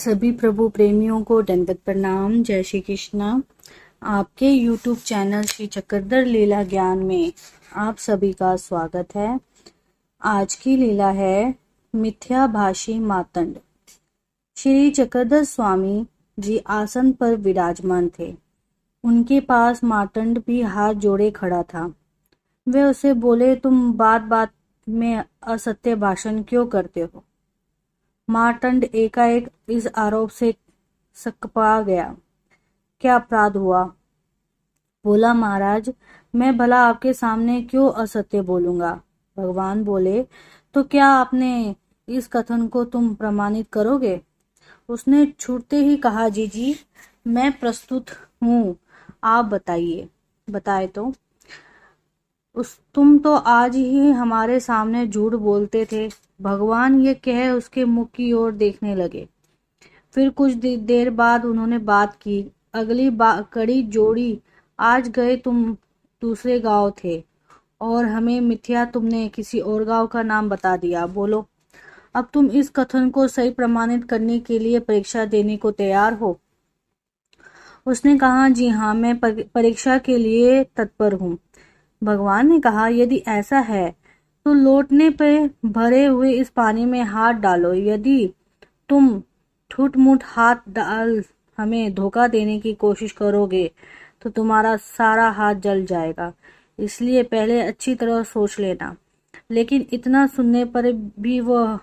सभी प्रभु प्रेमियों को दंडवत प्रणाम। जय श्री कृष्णा। आपके YouTube चैनल श्री चक्रधर लीला ज्ञान में आप सभी का स्वागत है। आज की लीला है मिथ्याभाषी मार्तंड। श्री चक्रधर स्वामी जी आसन पर विराजमान थे। उनके पास मार्तंड भी हाथ जोड़े खड़ा था। वे उसे बोले, तुम बात बात में असत्य भाषण क्यों करते हो? मार्तंड एकाएक इस आरोप से सकपा गया। क्या अपराध हुआ? बोला, महाराज, मैं भला आपके सामने क्यों असत्य बोलूंगा? भगवान बोले, तो क्या आपने इस कथन को तुम प्रमाणित करोगे? उसने छूटते ही कहा, जी मैं प्रस्तुत हूँ, आप बताइए। बताए तो तुम तो आज ही हमारे सामने झूठ बोलते थे। भगवान ये कह उसके मुख की ओर देखने लगे। फिर कुछ देर बाद उन्होंने बात की। अगली कड़ी जोड़ी, आज गए तुम दूसरे गांव थे और हमें मिथ्या तुमने किसी और गांव का नाम बता दिया। बोलो, अब तुम इस कथन को सही प्रमाणित करने के लिए परीक्षा देने को तैयार हो? उसने कहा, जी हाँ, मैं परीक्षा के लिए तत्पर हूँ। भगवान ने कहा, यदि ऐसा है तो लौटने पे भरे हुए इस पानी में हाथ डालो। यदि तुम ठुट-मुठ हाथ डाल हमें धोखा देने की कोशिश करोगे तो तुम्हारा सारा हाथ जल जाएगा। इसलिए पहले अच्छी तरह सोच लेना। लेकिन इतना सुनने पर भी वह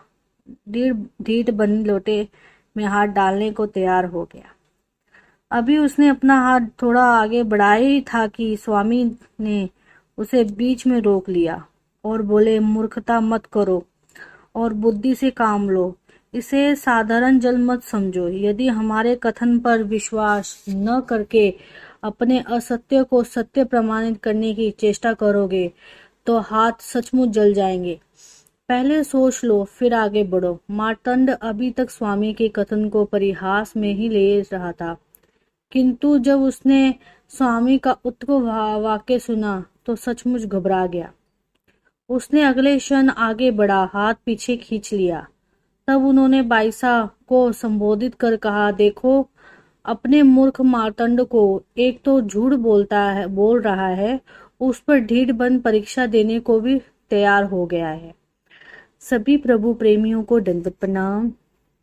ढीठ बन लोटे में हाथ डालने को तैयार हो गया। अभी उसने अपना हाथ थोड़ा आगे बढ़ाया ही था कि स्वामी ने उसे बीच में रोक लिया और बोले, मूर्खता मत करो और बुद्धि से काम लो। इसे साधारण जल मत समझो। यदि हमारे कथन पर विश्वास न करके अपने असत्य को सत्य प्रमाणित करने की चेष्टा करोगे तो हाथ सचमुच जल जाएंगे। पहले सोच लो, फिर आगे बढ़ो। मार्तंड अभी तक स्वामी के कथन को परिहास में ही ले रहा था, किंतु जब उसने स्वामी का उत्तर वाक्य सुना तो सचमुच घबरा गया। उसने अगले क्षण आगे बढ़ा, हाथ पीछे खींच लिया। तब उन्होंने बाईसा को संबोधित कर कहा, देखो, अपने मूर्ख मार्तंड को एक तो झूठ बोल रहा है, उस पर ढीठ बन परीक्षा देने को भी तैयार हो गया है। सभी प्रभु प्रेमियों को दंडवत प्रणाम।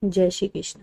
जय श्री कृष्ण।